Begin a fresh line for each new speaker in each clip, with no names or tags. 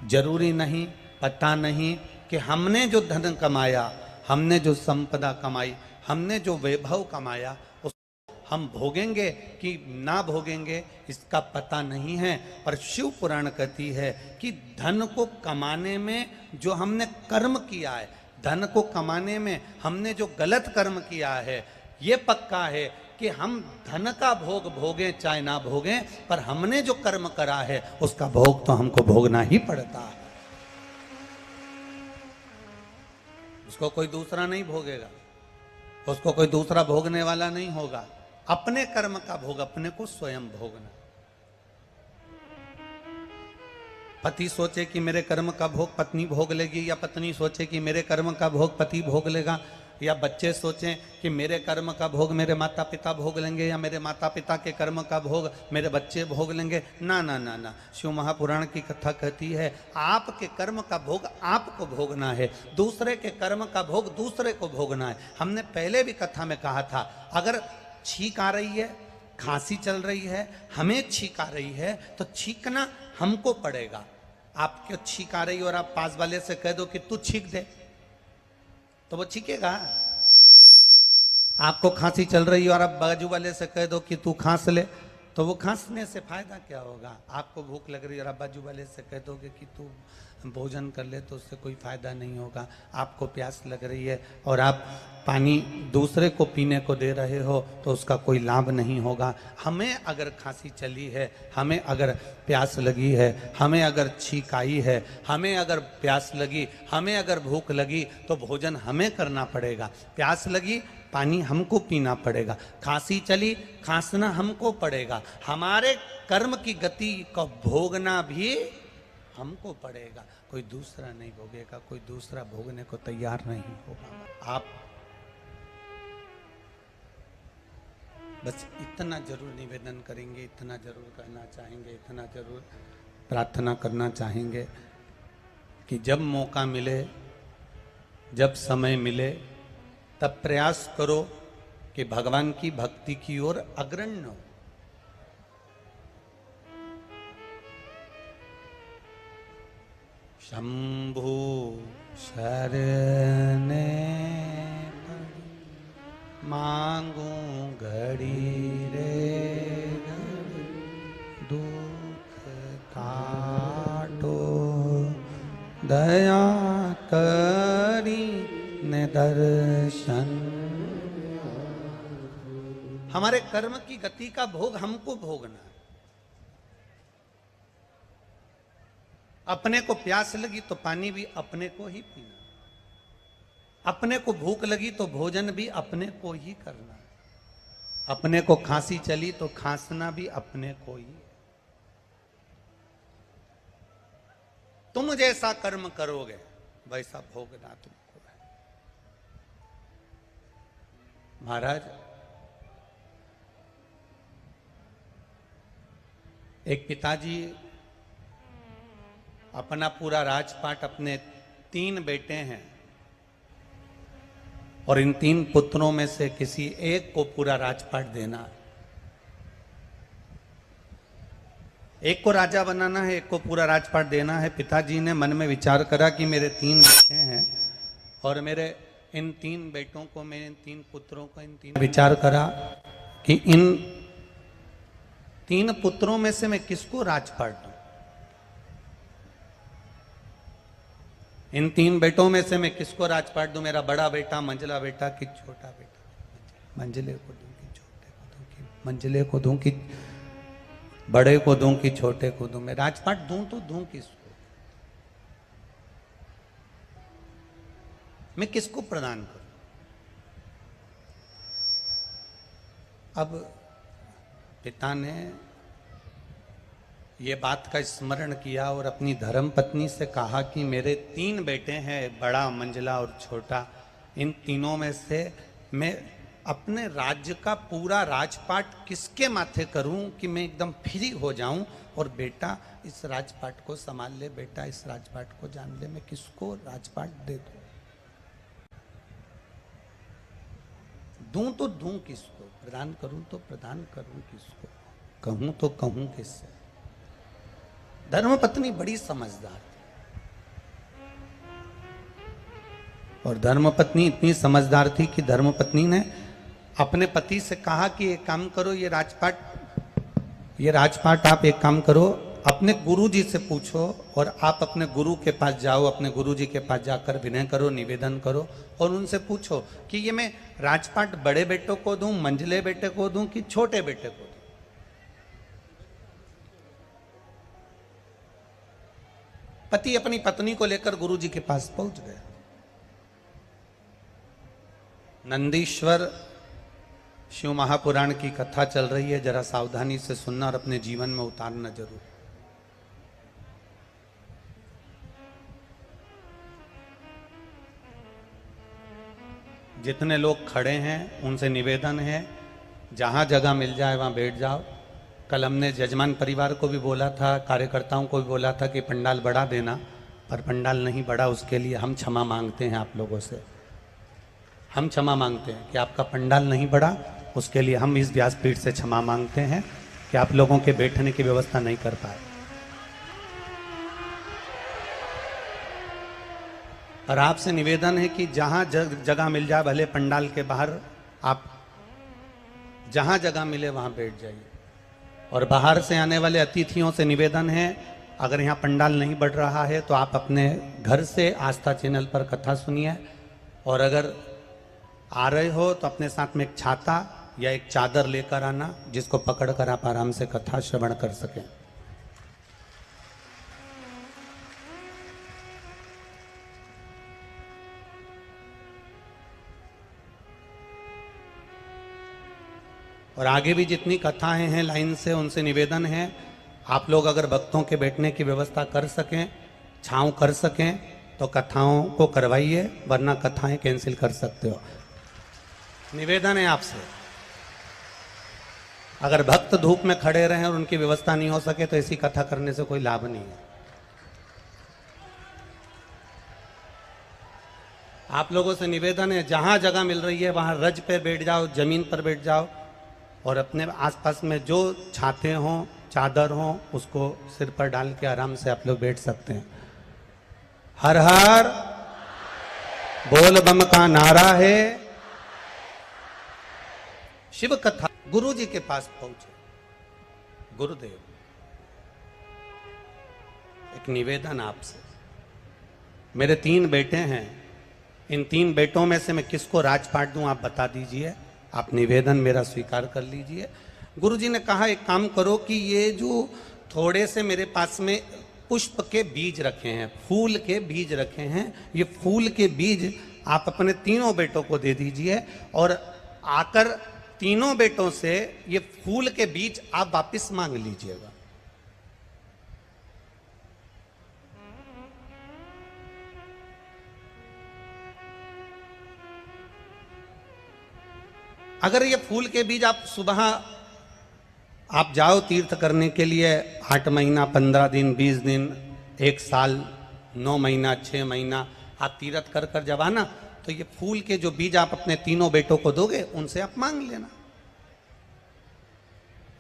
जरूरी नहीं, पता नहीं कि हमने जो धन कमाया, हमने जो संपदा कमाई, हमने जो वैभव कमाया उस हम भोगेंगे कि ना भोगेंगे इसका पता नहीं है। पर शिव पुराण कहती है कि धन को कमाने में जो हमने कर्म किया है, धन को कमाने में हमने जो गलत कर्म किया है, ये पक्का है कि हम धन का भोग भोगें चाहे ना भोगें, पर हमने जो कर्म करा है उसका भोग तो हमको भोगना ही पड़ता है। उसको कोई दूसरा नहीं भोगेगा, उसको कोई दूसरा भोगने वाला नहीं होगा। अपने कर्म का भोग अपने को स्वयं भोगना। पति सोचे कि मेरे कर्म का भोग पत्नी भोग लेगी, या पत्नी सोचे कि मेरे कर्म का भोग पति भोग लेगा, या बच्चे सोचें कि मेरे कर्म का भोग मेरे माता पिता भोग लेंगे, या मेरे माता पिता के कर्म का भोग मेरे बच्चे भोग लेंगे। ना ना ना ना, शिव महापुराण की कथा कहती है आपके कर्म का भोग आपको भोगना है, दूसरे के कर्म का भोग दूसरे को भोगना है। हमने पहले भी कथा में कहा था, अगर छींक आ रही है, खांसी चल रही है, हमें छींक आ रही है तो छींकना हमको पड़ेगा। आपको छींक आ रही और आप पास वाले से कह दो कि तू छींक दे, तो वो छींकेगा। आपको खांसी चल रही है और आप बाजू वाले से कह दो कि तू खांस ले, तो वो खांसने से फायदा क्या होगा। आपको भूख लग रही है और आप बाजू वाले से कह दोगे कि तू भोजन कर ले, तो उससे कोई फायदा नहीं होगा। आपको प्यास लग रही है और आप पानी दूसरे को पीने को दे रहे हो, तो उसका कोई लाभ नहीं होगा। हमें अगर खांसी चली है, हमें अगर प्यास लगी है, हमें अगर छींक आई है, हमें अगर प्यास लगी, हमें अगर भूख लगी, तो भोजन हमें करना पड़ेगा। प्यास लगी, पानी हमको पीना पड़ेगा। खांसी चली, खांसना हमको पड़ेगा। हमारे कर्म की गति को भोगना भी हमको पड़ेगा, कोई दूसरा नहीं भोगेगा, कोई दूसरा भोगने को तैयार नहीं होगा। आप बस इतना जरूर निवेदन करेंगे, इतना जरूर कहना चाहेंगे, इतना जरूर प्रार्थना करना चाहेंगे कि जब मौका मिले, जब समय मिले, तब प्रयास करो कि भगवान की भक्ति की ओर अग्रणी हो। शंभु शरणे मांगू घड़ी रे घड़ी, दुख काटो दया करी ने दर्शन। हमारे कर्म की गति का भोग हमको भोगना है। अपने को प्यास लगी तो पानी भी अपने को ही पीना, अपने को भूख लगी तो भोजन भी अपने को ही करना, अपने को खांसी चली तो खांसना भी अपने को ही। तुम जैसा कर्म करोगे वैसा भोगना तुमको है। महाराज, एक पिताजी अपना पूरा राजपाट, अपने 3 बेटे हैं और इन 3 पुत्रों में से किसी एक को पूरा राजपाट देना। एक को राजा बनाना है, एक को पूरा राजपाट देना है। पिताजी ने मन में विचार करा कि मेरे 3 बेटे हैं और मेरे इन 3 बेटों को, मेरे इन 3 पुत्रों को, इन 3 विचार करा कि इन 3 पुत्रों में से मैं किसको राजपाट दूं। इन 3 बेटों में से मैं किसको राजपाट दूं। मेरा बड़ा बेटा, मंझला बेटा कि छोटा बेटा। मंझले को दूं कि छोटे को दूं, कि मंझले को दूं कि बड़े को दूं कि छोटे को दूं। मैं राजपाट दूं तो दूं किसको, मैं किसको प्रदान करूं। अब पिता ने ये बात का स्मरण किया और अपनी धर्म पत्नी से कहा कि मेरे 3 बेटे हैं, बड़ा, मंझला और छोटा। इन तीनों में से मैं अपने राज्य का पूरा राजपाट किसके माथे करूं कि मैं एकदम फ्री हो जाऊं और बेटा इस राजपाट को संभाल ले, बेटा इस राजपाट को जान ले। मैं किसको राजपाट दे दूं तो दूं किसको, प्रदान करूं तो प्रदान करूं किसको, कहूं तो कहूं किससे। धर्मपत्नी बड़ी समझदार थी। और धर्मपत्नी इतनी समझदार थी कि धर्मपत्नी ने अपने पति से कहा कि एक काम करो, ये राजपाट आप एक काम करो, अपने गुरुजी से पूछो और आप अपने गुरु के पास जाओ, अपने गुरुजी के पास जाकर विनय करो, निवेदन करो और उनसे पूछो कि ये मैं राजपाट बड़े बेटों को दूं, मंझले बेटे को दूं कि छोटे बेटे को दूं। पति अपनी पत्नी को लेकर गुरुजी के पास पहुंच गए। नंदीश्वर शिव महापुराण की कथा चल रही है, जरा सावधानी से सुनना और अपने जीवन में उतारना जरूर। जितने लोग खड़े हैं उनसे निवेदन है, जहां जगह मिल जाए वहां बैठ जाओ। कल हमने जजमान परिवार को भी बोला था, कार्यकर्ताओं को भी बोला था कि पंडाल बढ़ा देना, पर पंडाल नहीं बढ़ा। उसके लिए हम क्षमा मांगते हैं आप लोगों से, हम क्षमा मांगते हैं कि आपका पंडाल नहीं बढ़ा। उसके लिए हम इस व्यासपीठ से क्षमा मांगते हैं कि आप लोगों के बैठने की व्यवस्था नहीं कर पाए। और आपसे निवेदन है कि जहां जगह मिल जाए, भले पंडाल के बाहर, आप जहां जगह मिले वहां बैठ जाइए। और बाहर से आने वाले अतिथियों से निवेदन है, अगर यहाँ पंडाल नहीं बढ़ रहा है तो आप अपने घर से आस्था चैनल पर कथा सुनिए। और अगर आ रहे हो तो अपने साथ में एक छाता या एक चादर लेकर आना, जिसको पकड़कर आप आराम से कथा श्रवण कर सकें। और आगे भी जितनी कथाएं हैं लाइन से, उनसे निवेदन है, आप लोग अगर भक्तों के बैठने की व्यवस्था कर सकें, छांव कर सकें तो कथाओं को करवाइए, वरना कथाएं कैंसिल कर सकते हो। निवेदन है आपसे। अगर भक्त धूप में खड़े रहें और उनकी व्यवस्था नहीं हो सके तो ऐसी कथा करने से कोई लाभ नहीं है। आप लोगों से निवेदन है, जहां जगह मिल रही है वहां रज पे बैठ जाओ, जमीन पर बैठ जाओ और अपने आसपास में जो छाते हों, चादर हों, उसको सिर पर डाल के आराम से आप लोग बैठ सकते हैं। हर हर बोल बम का नारा है। शिव कथा गुरु जी के पास पहुंचे। गुरुदेव, एक निवेदन आपसे, मेरे 3 बेटे हैं, इन 3 बेटों में से मैं किसको राजपाट दूं आप बता दीजिए। आप निवेदन मेरा स्वीकार कर लीजिए। गुरुजी ने कहा एक काम करो कि ये जो थोड़े से मेरे पास में पुष्प के बीज रखे हैं, फूल के बीज रखे हैं, ये फूल के बीज आप अपने 3 बेटों को दे दीजिए और आकर 3 बेटों से ये फूल के बीज आप वापस मांग लीजिएगा। अगर ये फूल के बीज आप सुबह आप जाओ तीर्थ करने के लिए, 8 महीना, 15 दिन, 20 दिन, 1 साल, 9 महीना, 6 महीना आप तीर्थ कर कर जब आना, तो ये फूल के जो बीज आप अपने 3 बेटों को दोगे, उनसे आप मांग लेना,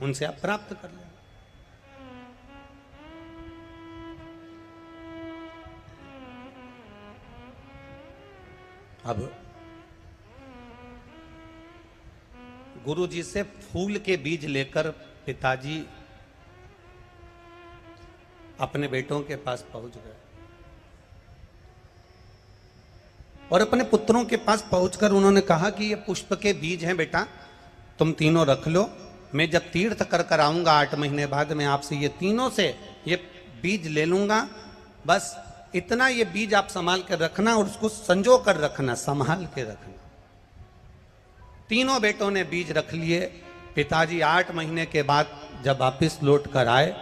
उनसे आप प्राप्त कर लेना। अब गुरु जी से फूल के बीज लेकर पिताजी अपने बेटों के पास पहुंच गए और अपने पुत्रों के पास पहुंचकर उन्होंने कहा कि ये पुष्प के बीज हैं बेटा, तुम तीनों रख लो। मैं जब तीर्थ कर कर आऊंगा 8 महीने बाद, मैं आपसे ये तीनों से ये बीज ले लूंगा। बस इतना ये बीज आप संभाल कर रखना और उसको संजो कर रखना, संभाल के रखना। 3 बेटों ने बीज रख लिए। पिताजी 8 महीने के बाद जब वापिस लौट कर आए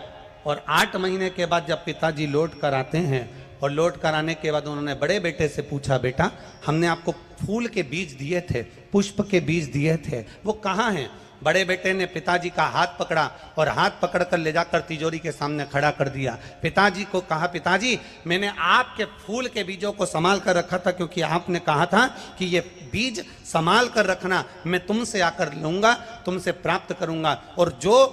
और 8 महीने के बाद जब पिताजी लौट कर आते हैं और लौट कर आने के बाद उन्होंने बड़े बेटे से पूछा, बेटा हमने आपको फूल के बीज दिए थे, पुष्प के बीज दिए थे, वो कहाँ हैं? बड़े बेटे ने पिताजी का हाथ पकड़ा और हाथ पकड़कर ले जाकर तिजोरी के सामने खड़ा कर दिया। पिताजी को कहा, पिताजी मैंने आपके फूल के बीजों को संभाल कर रखा था, क्योंकि आपने कहा था कि ये बीज संभाल कर रखना, मैं तुमसे आकर लूंगा, तुमसे प्राप्त करूंगा। और जो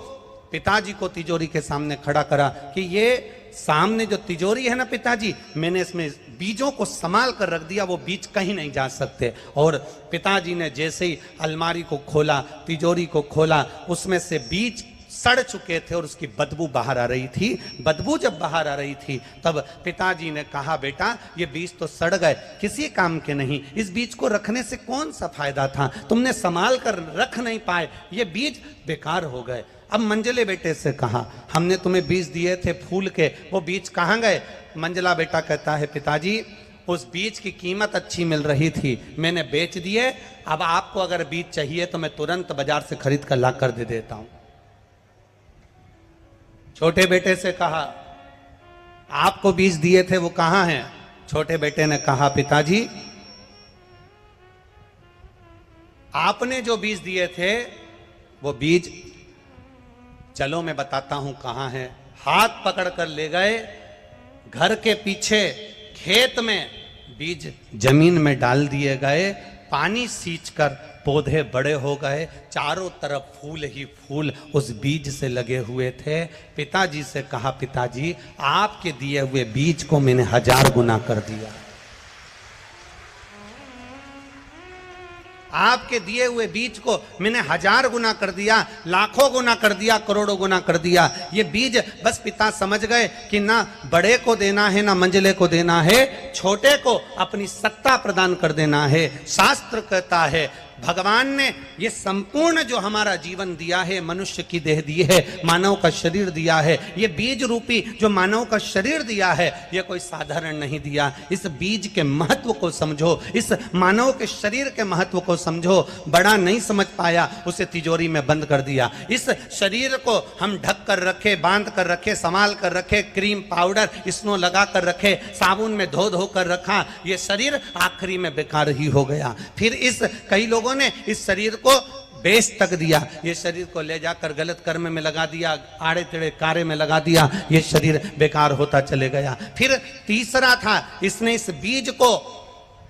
पिताजी को तिजोरी के सामने खड़ा करा कि ये सामने जो तिजोरी है ना पिताजी, मैंने इसमें बीजों को संभाल कर रख दिया, वो बीज कहीं नहीं जा सकते। और पिताजी ने जैसे ही अलमारी को खोला, तिजोरी को खोला, उसमें से बीज सड़ चुके थे और उसकी बदबू बाहर आ रही थी। बदबू जब बाहर आ रही थी तब पिताजी ने कहा, बेटा ये बीज तो सड़ गए, किसी काम के नहीं, इस बीज को रखने से कौन सा फायदा था, तुमने संभाल कर रख नहीं पाए, ये बीज बेकार हो गए। अब मंजले बेटे से कहा, हमने तुम्हें बीज दिए थे फूल के, वो बीज कहाँ गए? मंजला बेटा कहता है, पिताजी उस बीज की कीमत अच्छी मिल रही थी, मैंने बेच दिए, अब आपको अगर बीज चाहिए तो मैं तुरंत बाजार से खरीद कर ला कर दे देता हूं। छोटे बेटे से कहा, आपको बीज दिए थे वो कहां हैं? छोटे बेटे ने कहा, पिताजी आपने जो बीज दिए थे वो बीज, चलो मैं बताता हूं कहां है। हाथ पकड़ कर ले गए, घर के पीछे खेत में बीज जमीन में डाल दिए गए, पानी सींचकर पौधे बड़े हो गए, चारों तरफ फूल ही फूल उस बीज से लगे हुए थे। पिताजी से कहा, पिताजी आपके दिए हुए बीज को मैंने 1000 गुना कर दिया, आपके दिए हुए बीज को मैंने 1000 गुना कर दिया, लाखों गुना कर दिया, करोड़ों गुना कर दिया। ये बीज बस पिता समझ गए कि ना बड़े को देना है ना मंझले को देना है, छोटे को अपनी सत्ता प्रदान कर देना है। शास्त्र कहता है भगवान ने ये संपूर्ण जो हमारा जीवन दिया है, मनुष्य की देह दी है, मानव का शरीर दिया है, ये बीज रूपी जो मानव का शरीर दिया है, ये कोई साधारण नहीं दिया। इस बीज के महत्व को समझो, इस मानव के शरीर के महत्व को समझो। बड़ा नहीं समझ पाया, उसे तिजोरी में बंद कर दिया। इस शरीर को हम ढक कर रखे, बांध कर रखे, संभाल कर रखे, क्रीम पाउडर स्नो लगा कर रखे, साबुन में धो धो कर रखा, ये शरीर आखिरी में बेकार ही हो गया। फिर इस कई लोगों ने इस शरीर को बेच तक दिया, ये शरीर को ले जाकर गलत कर्म में लगा दिया, आड़े टेढ़े कार्य में लगा दिया, ये शरीर बेकार होता चले गया। फिर तीसरा था, इसने इस बीज को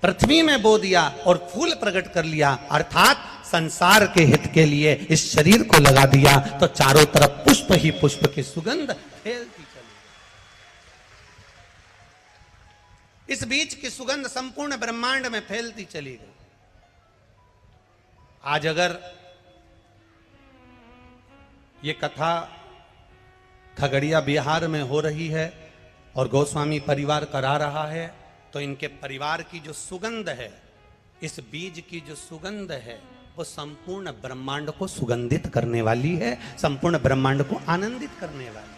पृथ्वी में बो दिया और फूल प्रकट कर लिया, अर्थात संसार के हित के लिए इस शरीर को लगा दिया, तो चारों तरफ पुष्प ही पुष्प की सुगंध फैलती चली। इस बीज की सुगंध संपूर्ण ब्रह्मांड में फैलती चली गई। आज अगर ये कथा खगड़िया बिहार में हो रही है और गोस्वामी परिवार करा रहा है, तो इनके परिवार की जो सुगंध है, इस बीज की जो सुगंध है, वो संपूर्ण ब्रह्मांड को सुगंधित करने वाली है, संपूर्ण ब्रह्मांड को आनंदित करने वाली।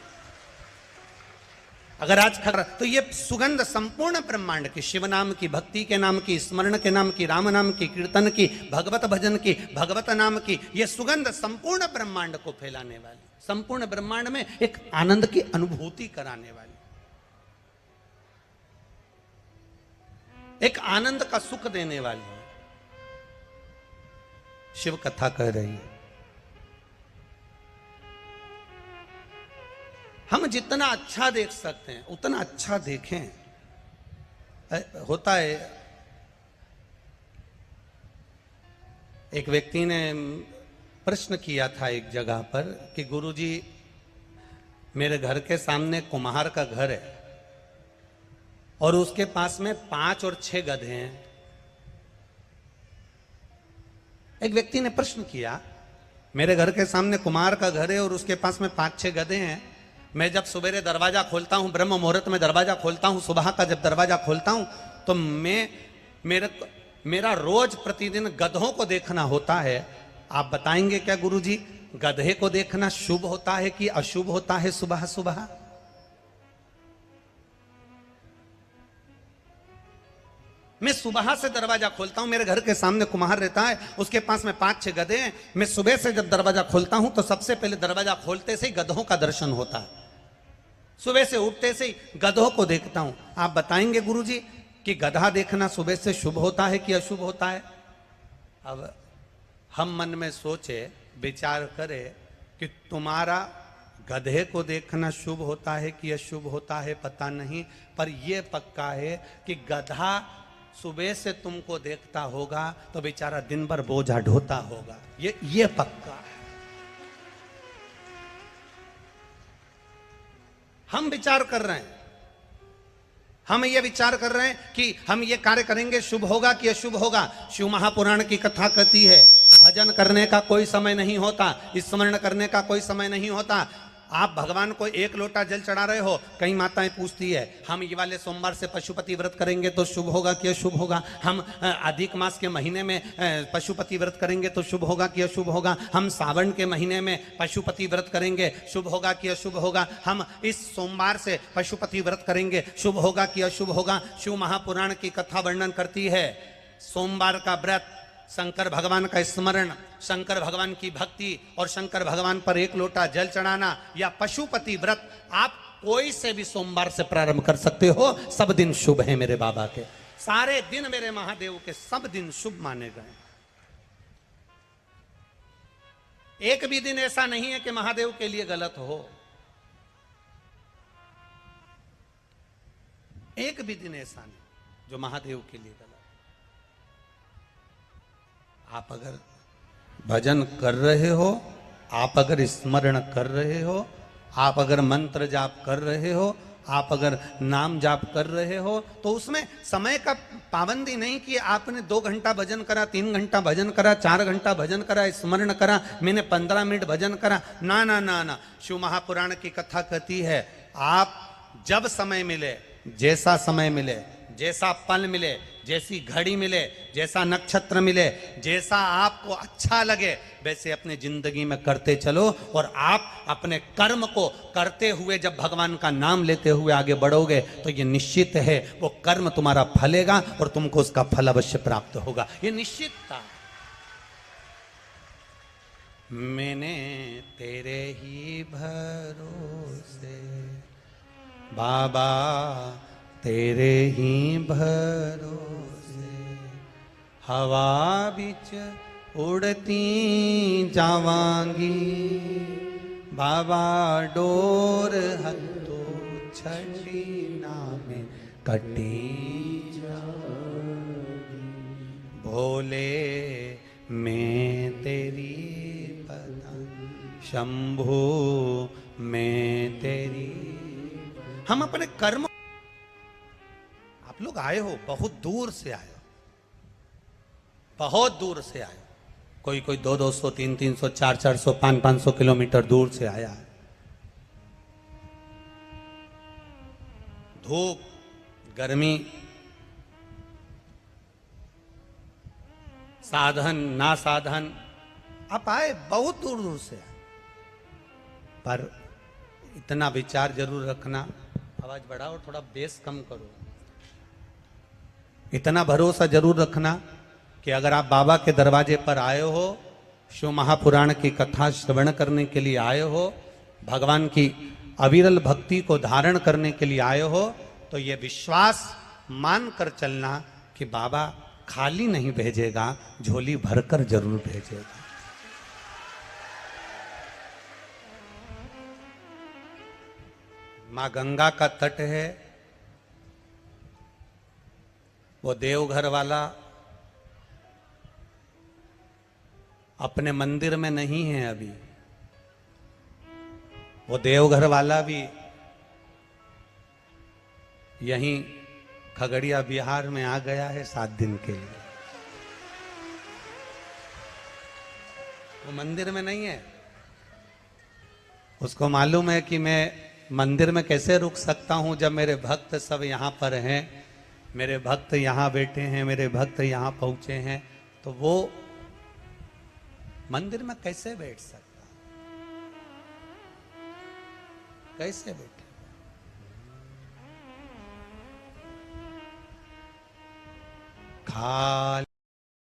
अगर आज तो ये सुगंध संपूर्ण ब्रह्मांड की, शिव नाम की, भक्ति के नाम की, स्मरण के नाम की, राम नाम की, कीर्तन की, भगवत भजन की, भगवत नाम की, ये सुगंध संपूर्ण ब्रह्मांड को फैलाने वाली, संपूर्ण ब्रह्मांड में एक आनंद की अनुभूति कराने वाली, एक आनंद का सुख देने वाली शिव कथा कह रही है। हम जितना अच्छा देख सकते हैं उतना अच्छा देखें। होता है, एक व्यक्ति ने प्रश्न किया था एक जगह पर कि गुरुजी मेरे घर के सामने कुम्हार का घर है और उसके पास में 5 और 6 गधे हैं। एक व्यक्ति ने प्रश्न किया, मेरे घर के सामने कुम्हार का घर है और उसके पास में 5-6 गधे हैं, मैं जब सवेरे दरवाजा खोलता हूं, ब्रह्म मुहूर्त में दरवाजा खोलता हूं, सुबह का जब दरवाजा खोलता हूं, तो मेरा रोज प्रतिदिन गधों को देखना होता है। आप बताएंगे क्या गुरुजी, गधे को देखना शुभ होता है कि अशुभ होता है सुबह सुबह? मैं सुबह से दरवाजा खोलता हूं, मेरे घर के सामने कुम्हार रहता है, उसके पास में 5-6 गधे हैं। मैं सुबह से जब दरवाजा खोलता हूं तो सबसे पहले दरवाजा खोलते से ही गधों का दर्शन होता है। सुबह से उठते से ही गधों को देखता हूं। आप बताएंगे गुरुजी कि गधा देखना सुबह से शुभ होता है कि अशुभ होता है? अब हम मन में सोचे, विचार करें कि तुम्हारा गधे को देखना शुभ होता है कि अशुभ होता है पता नहीं, पर यह पक्का है कि गधा सुबह से तुमको देखता होगा तो बेचारा दिन भर बोझा ढोता होगा, ये पक्का है। हम विचार कर रहे हैं, हम ये विचार कर रहे हैं कि हम ये कार्य करेंगे शुभ होगा कि अशुभ होगा। शिव महापुराण की कथा कहती है भजन करने का कोई समय नहीं होता, स्मरण करने का कोई समय नहीं होता। आप भगवान को एक लोटा जल चढ़ा रहे हो, कई माताएं पूछती है हम ये वाले सोमवार से पशुपति व्रत करेंगे तो शुभ होगा कि अशुभ होगा, हम अधिक मास के महीने में पशुपति व्रत करेंगे तो शुभ होगा कि अशुभ होगा, हम सावन के महीने में पशुपति व्रत करेंगे शुभ होगा कि अशुभ होगा, हम इस सोमवार से पशुपति व्रत करेंगे शुभ होगा कि अशुभ होगा। शिव महापुराण की कथा वर्णन करती है सोमवार का व्रत, शंकर भगवान का स्मरण, शंकर भगवान की भक्ति और शंकर भगवान पर एक लोटा जल चढ़ाना या पशुपति व्रत, आप कोई से भी सोमवार से प्रारंभ कर सकते हो। सब दिन शुभ है मेरे बाबा के, सारे दिन मेरे महादेव के सब दिन शुभ माने गए। एक भी दिन ऐसा नहीं है कि महादेव के लिए गलत हो, एक भी दिन ऐसा नहीं जो महादेव के लिए गलत। आप अगर भजन कर रहे हो, आप अगर स्मरण कर रहे हो, आप अगर मंत्र जाप कर रहे हो, आप अगर नाम जाप कर रहे हो, तो उसमें समय का पाबंदी नहीं कि आपने 2 घंटा भजन करा, 3 घंटा भजन करा, 4 घंटा भजन करा, स्मरण करा, मैंने 15 मिनट भजन करा। ना ना ना ना, शिव महापुराण की कथा कहती है आप जब समय मिले, जैसा समय मिले, जैसा पल मिले, जैसी घड़ी मिले, जैसा नक्षत्र मिले, जैसा आपको अच्छा लगे वैसे अपने जिंदगी में करते चलो। और आप अपने कर्म को करते हुए जब भगवान का नाम लेते हुए आगे बढ़ोगे तो ये निश्चित है वो कर्म तुम्हारा फलेगा और तुमको उसका फल अवश्य प्राप्त होगा, ये निश्चित था। मैंने तेरे ही भरोसे बाबा, तेरे ही भरोसे हवा बिच उड़ती जावांगी, बाबा डोर हथो छड़ी नामे कटी जावांगी, भोले मैं तेरी पतन, शंभू मैं तेरी। हम अपने कर्म, आप लोग आए हो बहुत दूर से आए हो, बहुत दूर से आए हो, कोई कोई 200-200, 300-300, 400-400, 500-500 किलोमीटर दूर से आया है। धूप, गर्मी, साधन ना साधन, आप आए बहुत दूर दूर से आए, पर इतना विचार जरूर रखना, आवाज बढ़ाओ, थोड़ा बेस कम करो, इतना भरोसा जरूर रखना कि अगर आप बाबा के दरवाजे पर आए हो, शिव महापुराण की कथा श्रवण करने के लिए आए हो, भगवान की अविरल भक्ति को धारण करने के लिए आए हो, तो ये विश्वास मान कर चलना कि बाबा खाली नहीं भेजेगा, झोली भरकर जरूर भेजेगा। मां गंगा का तट है, वो देवघर वाला अपने मंदिर में नहीं है अभी, वो देवघर वाला भी यहीं खगड़िया बिहार में आ गया है 7 दिन के लिए, वो मंदिर में नहीं है। उसको मालूम है कि मैं मंदिर में कैसे रुक सकता हूं जब मेरे भक्त सब यहां पर हैं, मेरे भक्त यहां बैठे हैं, मेरे भक्त यहां पहुंचे हैं, तो वो मंदिर में कैसे बैठ सकता, कैसे बैठे। खाली